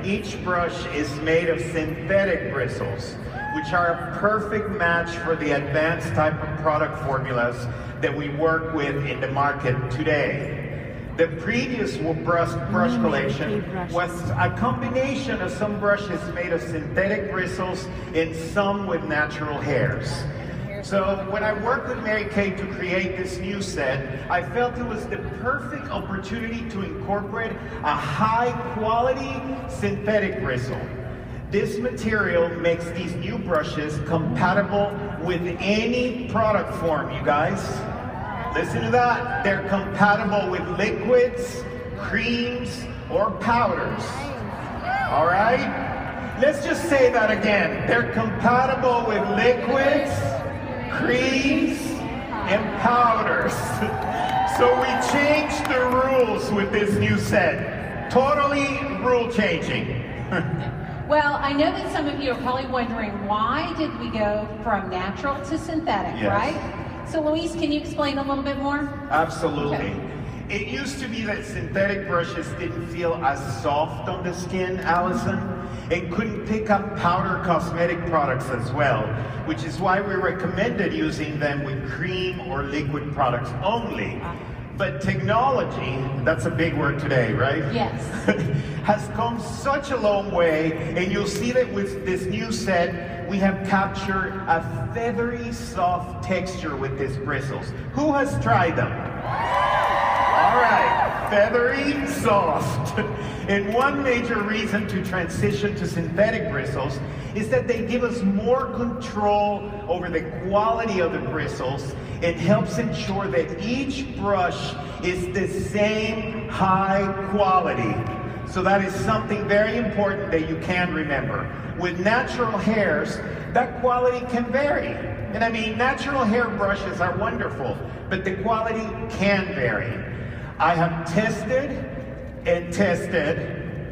each brush is made of synthetic bristles, which are a perfect match for the advanced type of product formulas that we work with in the market today. The previous brush collection was a combination of some brushes made of synthetic bristles and some with natural hairs. So when I worked with Mary Kay to create this new set, I felt it was the perfect opportunity to incorporate a high-quality synthetic bristle. This material makes these new brushes compatible with any product form, you guys. Listen to that. They're compatible with liquids, creams, or powders. All right? Let's just say that again. They're compatible with liquids, creams, and powders. So we changed the rules with this new set. Totally rule changing. Well, I know that some of you are probably wondering, why did we go from natural to synthetic, right? So Luis, can you explain a little bit more? Absolutely. Okay. It used to be that synthetic brushes didn't feel as soft on the skin, Allison, and couldn't pick up powder cosmetic products as well, which is why we recommended using them with cream or liquid products only. But technology, that's a big word today, right? Yes. Has come such a long way, and you'll see that with this new set, we have captured a feathery, soft texture with these bristles. Who has tried them? All right, feathery, soft. And one major reason to transition to synthetic bristles is that they give us more control over the quality of the bristles. It helps ensure that each brush is the same high quality. So that is something very important that you can remember. With natural hairs, that quality can vary. And I mean, natural hair brushes are wonderful, but the quality can vary. I have tested and tested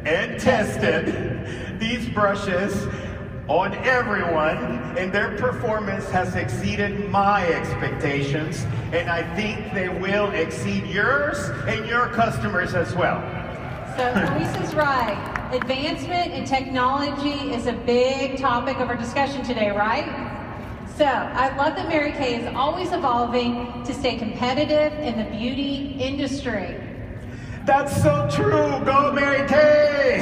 and tested these brushes on everyone, and their performance has exceeded my expectations, and I think they will exceed yours and your customers as well. So Luis is right. Advancement in technology is a big topic of our discussion today, right? So I love that Mary Kay is always evolving to stay competitive in the beauty industry. That's so true. Go Mary Kay!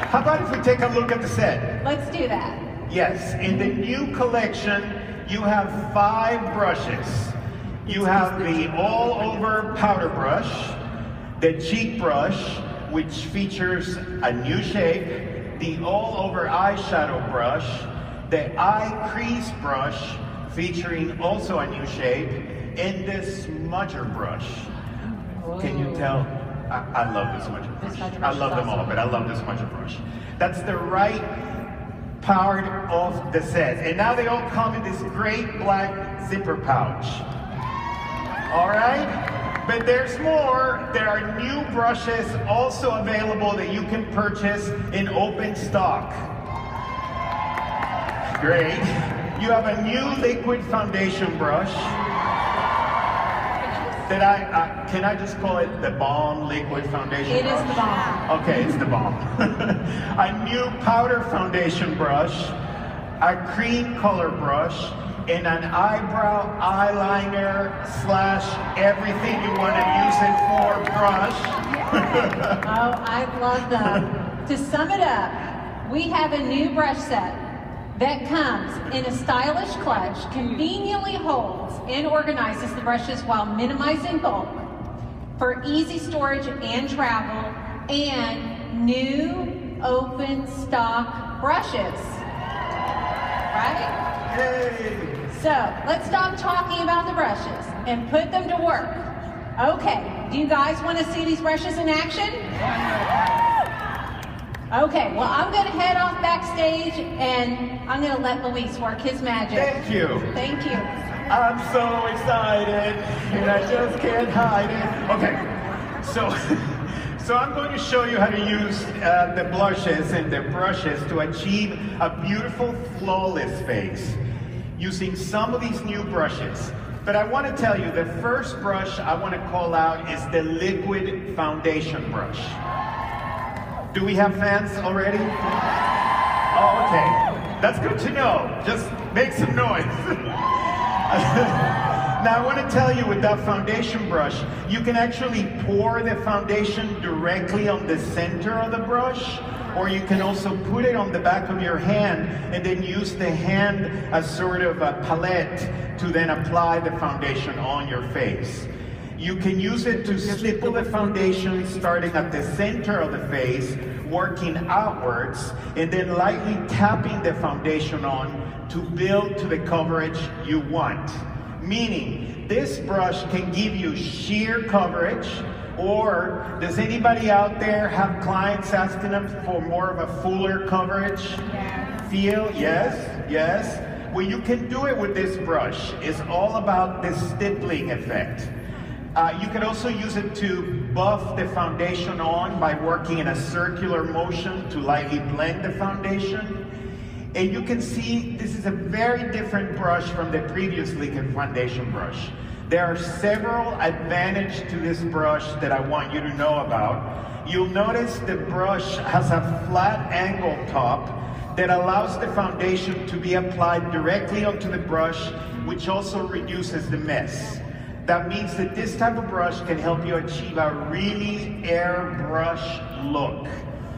How about if we take a look at the set? Let's do that. Yes, in the new collection, you have 5 brushes. You have the all-over powder brush, the cheek brush, which features a new shape, the all-over eyeshadow brush, the eye crease brush, featuring also a new shape, and the smudger brush. Can you tell? I love the smudger brush. I love them all, but I love the smudger brush. That's the right part of the set. And now they all come in this great black zipper pouch. All right? But there's more. There are new brushes also available that you can purchase in open stock. Great. You have a new liquid foundation brush that can I just call it the Balm liquid foundation brush? It is the Balm. Okay, it's the Balm. A new powder foundation brush, a cream color brush, and an eyebrow eyeliner / everything you want to use it for brush. Oh, I love them. To sum it up, we have a new brush set that comes in a stylish clutch, conveniently holds and organizes the brushes while minimizing bulk for easy storage and travel, and new open stock brushes. Right? Yay! So let's stop talking about the brushes and put them to work. Okay, do you guys want to see these brushes in action? Okay, well, I'm going to head off backstage and I'm going to let Luis work his magic. Thank you. Thank you. I'm so excited, and I just can't hide it. Okay, so I'm going to show you how to use the blushes and the brushes to achieve a beautiful, flawless face using some of these new brushes. But I want to tell you, the first brush I want to call out is the liquid foundation brush. Do we have fans already? Oh, okay. That's good to know. Just make some noise. Now I want to tell you, with that foundation brush, you can actually pour the foundation directly on the center of the brush, or you can also put it on the back of your hand and then use the hand as sort of a palette to then apply the foundation on your face. You can use it to stipple the foundation starting at the center of the face, working outwards, and then lightly tapping the foundation on to build to the coverage you want. Meaning, this brush can give you sheer coverage, or does anybody out there have clients asking them for more of a fuller coverage feel? Yes, yes. Well, you can do it with this brush. It's all about the stippling effect. You can also use it to buff the foundation on by working in a circular motion to lightly blend the foundation. And you can see this is a very different brush from the previous liquid foundation brush. There are several advantages to this brush that I want you to know about. You'll notice the brush has a flat angle top that allows the foundation to be applied directly onto the brush, which also reduces the mess. That means that this type of brush can help you achieve a really airbrush look.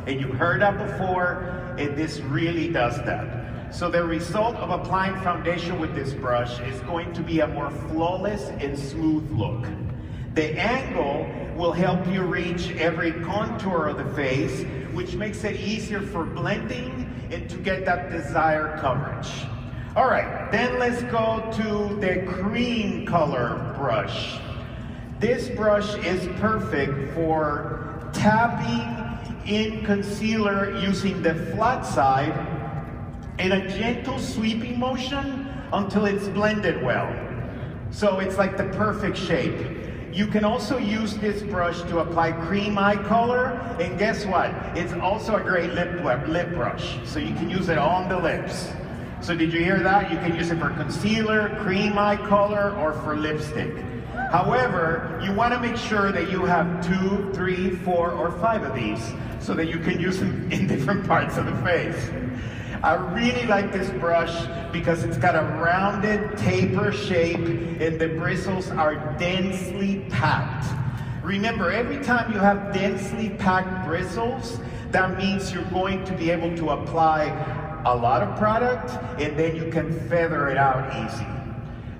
And you've heard that before, and this really does that. So the result of applying foundation with this brush is going to be a more flawless and smooth look. The angle will help you reach every contour of the face, which makes it easier for blending and to get that desired coverage. All right, then let's go to the cream color brush. This brush is perfect for tapping in concealer using the flat side in a gentle sweeping motion until it's blended well. So it's like the perfect shape. You can also use this brush to apply cream eye color, and guess what? It's also a great lip brush, so you can use it on the lips. So did you hear that? You can use it for concealer, cream eye color, or for lipstick. However, you want to make sure that you have 2, 3, 4, or 5 of these so that you can use them in different parts of the face. I really like this brush because it's got a rounded taper shape and the bristles are densely packed. Remember, every time you have densely packed bristles, that means you're going to be able to apply a lot of product and then you can feather it out easy.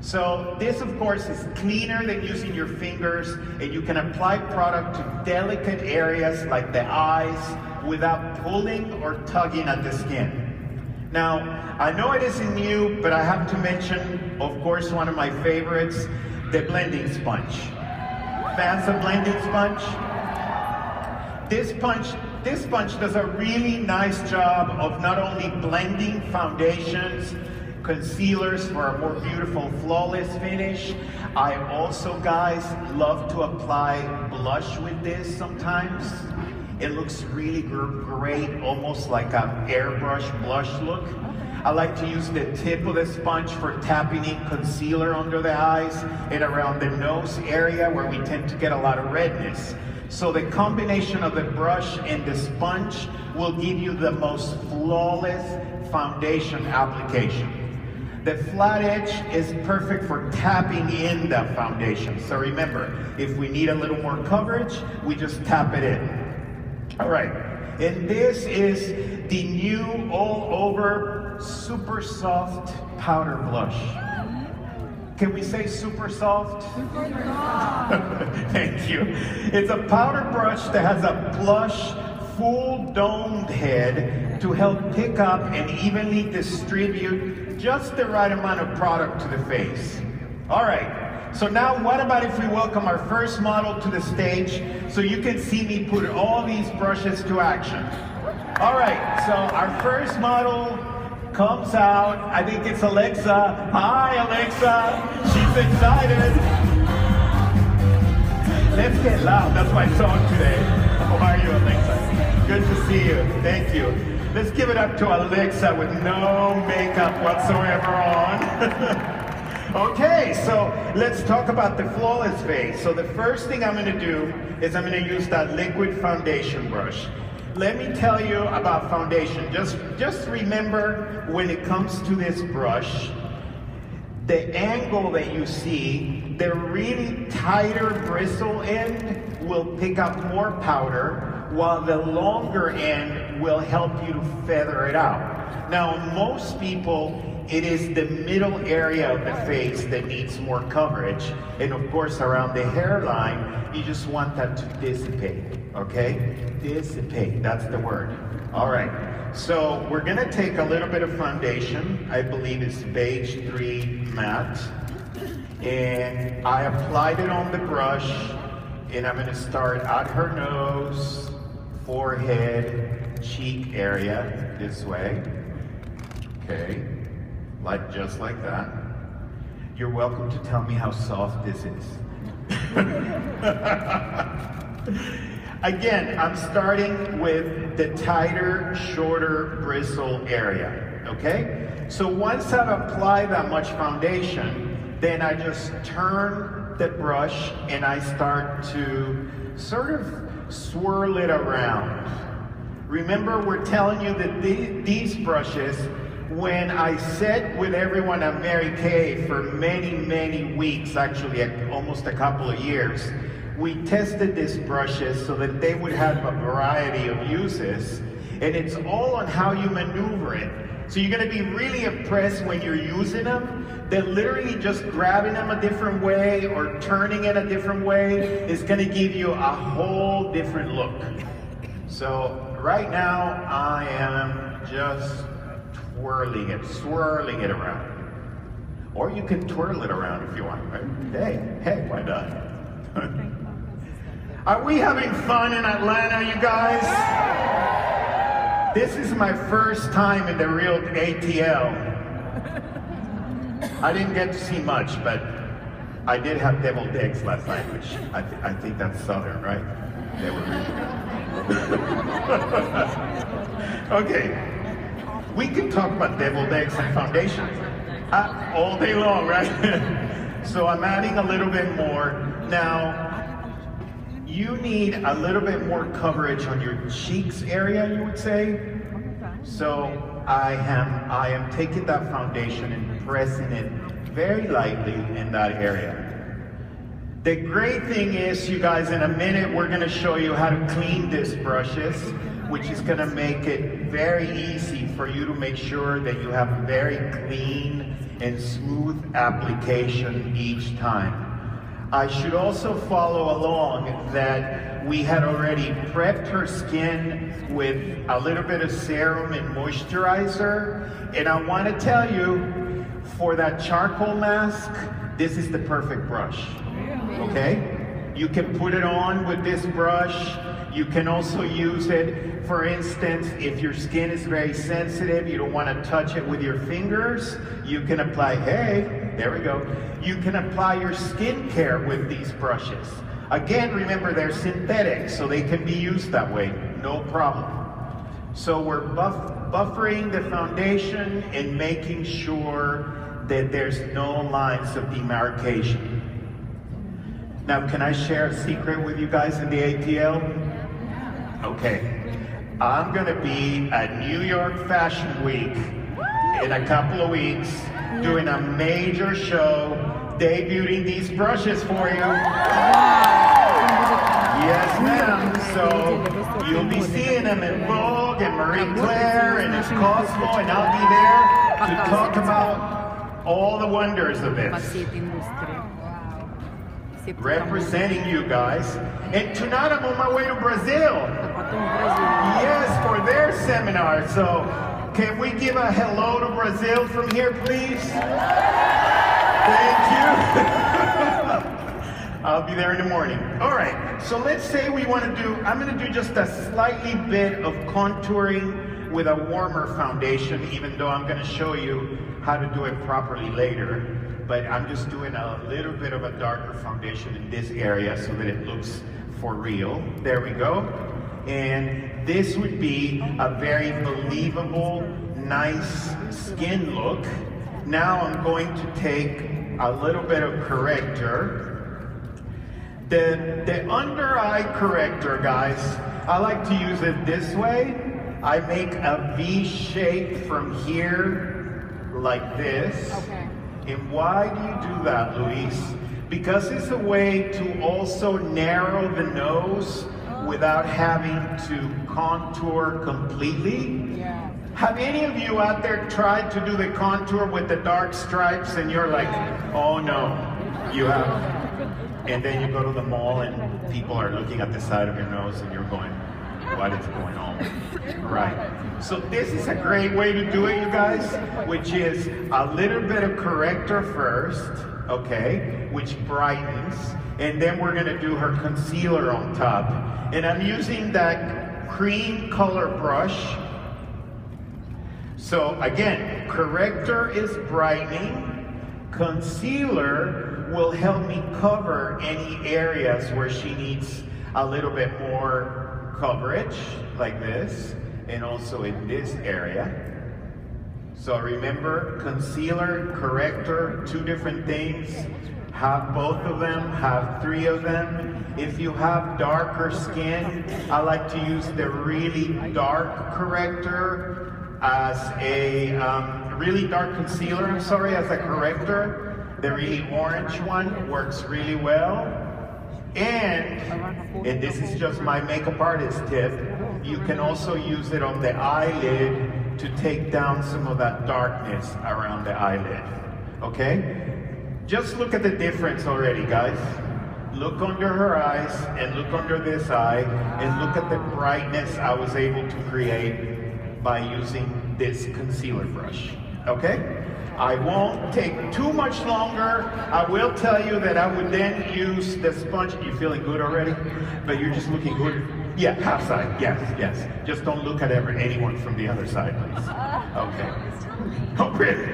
So this, of course, is cleaner than using your fingers, and you can apply product to delicate areas like the eyes without pulling or tugging at the skin. Now, I know it isn't new, but I have to mention, of course, one of my favorites, the blending sponge. Fans of blending sponge? This sponge does a really nice job of not only blending foundations, concealers for a more beautiful, flawless finish. I also, guys, love to apply blush with this sometimes. It looks really great, almost like an airbrush blush look. I like to use the tip of the sponge for tapping in concealer under the eyes and around the nose area where we tend to get a lot of redness. So the combination of the brush and the sponge will give you the most flawless foundation application. The flat edge is perfect for tapping in the foundation. So remember, if we need a little more coverage, we just tap it in. All right, and this is the new all-over super soft powder blush. Can we say super soft? Super soft. Thank you. It's a powder brush that has a plush, full domed head to help pick up and evenly distribute just the right amount of product to the face. All right. So now what about if we welcome our first model to the stage so you can see me put all these brushes to action. All right, so our first model comes out. I think it's Alexa. Hi, Alexa. She's excited. Let's get loud. That's my song today. How are you, Alexa? Good to see you. Thank you. Let's give it up to Alexa with no makeup whatsoever on. Okay, so let's talk about the flawless face. So the first thing I'm going to do is I'm going to use that liquid foundation brush. let me tell you about foundation. Just remember, when it comes to this brush, the angle that you see, the really tighter bristle end will pick up more powder, while the longer end will help you to feather it out. Now, most people, it is the middle area of the face that needs more coverage. And of course, around the hairline, you just want that to dissipate, okay? Dissipate, that's the word. All right, so we're gonna take a little bit of foundation. I believe it's Beige 3 Matte. And I applied it on the brush, and I'm gonna start at her nose, forehead, cheek area, this way. Okay, just like that. You're welcome to tell me how soft this is. Again, I'm starting with the tighter, shorter bristle area, okay? So once I've applied that much foundation, then I just turn the brush and I start to sort of swirl it around. Remember, we're telling you that these brushes, when I sat with everyone at Mary Kay for many, many weeks, actually almost a couple of years, we tested these brushes so that they would have a variety of uses, and it's all on how you maneuver it. So you're gonna be really impressed when you're using them, that literally just grabbing them a different way or turning it a different way is gonna give you a whole different look. So right now, I am just swirling it around. Or you can twirl it around if you want, right? Hey, why not? Are we having fun in Atlanta, you guys? This is my first time in the real ATL. I didn't get to see much, but I did have deviled eggs last night, which I think that's Southern, right? They were really good. Okay, we can talk about deviled eggs and foundation all day long, right? So I'm adding a little bit more. Now, you need a little bit more coverage on your cheeks area, you would say. So I am taking that foundation and pressing it very lightly in that area. The great thing is, you guys, in a minute, we're gonna show you how to clean these brushes, which is gonna make it very easy for you to make sure that you have a very clean and smooth application each time. I should also follow along that we had already prepped her skin with a little bit of serum and moisturizer. And I want to tell you, for that charcoal mask, this is the perfect brush, okay? You can put it on with this brush. You can also use it, for instance, if your skin is very sensitive, you don't want to touch it with your fingers, you can apply, there we go. You can apply your skincare with these brushes. Again, remember, they're synthetic, so they can be used that way, no problem. So we're buffering the foundation and making sure that there's no lines of demarcation. Now, can I share a secret with you guys in the ATL? Okay, I'm gonna be at New York Fashion Week in a couple of weeks, doing a major show, debuting these brushes for you. Yes, ma'am. So you'll be seeing them in Vogue and Marie Claire and in Cosmo, and I'll be there to talk about all the wonders of this. Representing you guys. And tonight I'm on my way to Brazil. Yes, for their seminar. So can we give a hello to Brazil from here, please? Thank you. I'll be there in the morning. All right, so let's say we want to do, I'm going to do just a slightly bit of contouring with a warmer foundation, even though I'm going to show you how to do it properly later. But I'm just doing a little bit of a darker foundation in this area so that it looks for real. There we go. And this would be a very believable, nice skin look. Now I'm going to take a little bit of corrector. The under eye corrector, guys, I like to use it this way. I make a V shape from here, like this. Okay. And why do you do that, Luis? Because it's a way to also narrow the nose without having to contour completely. Yeah. Have any of you out there tried to do the contour with the dark stripes and you're like, oh no, you have. And then you go to the mall and people are looking at the side of your nose and you're going, what is going on? Right. So this is a great way to do it, you guys, which is a little bit of corrector first, okay, which brightens, and then we're gonna do her concealer on top. And I'm using that cream color brush. So again, corrector is brightening, concealer will help me cover any areas where she needs a little bit more coverage, like this, and also in this area. So remember, concealer, corrector, two different things. Have both of them, have three of them. If you have darker skin, I like to use the really dark corrector as a really dark concealer, I'm sorry, as a corrector. The really orange one works really well. And this is just my makeup artist tip, you can also use it on the eyelid to take down some of that darkness around the eyelid, okay? Just look at the difference already, guys. Look under her eyes and look under this eye and look at the brightness I was able to create by using this concealer brush, okay? I won't take too much longer. I will tell you that I would then use the sponge. You feeling good already? But you're just looking good? Yeah, half side, yes, yes. Just don't look at anyone from the other side, please. Okay. Oh, really?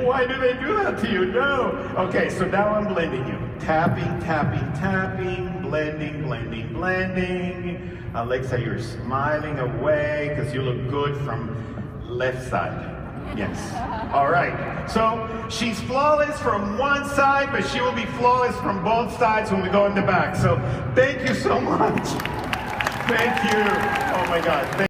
Why do they do that to you? No. Okay, so now I'm blending you. Tapping, tapping, tapping, blending, blending, blending. Alexa, you're smiling away because you look good from left side. Yes. All right. So she's flawless from one side, but she will be flawless from both sides when we go in the back. So thank you so much. Thank you. Oh my God.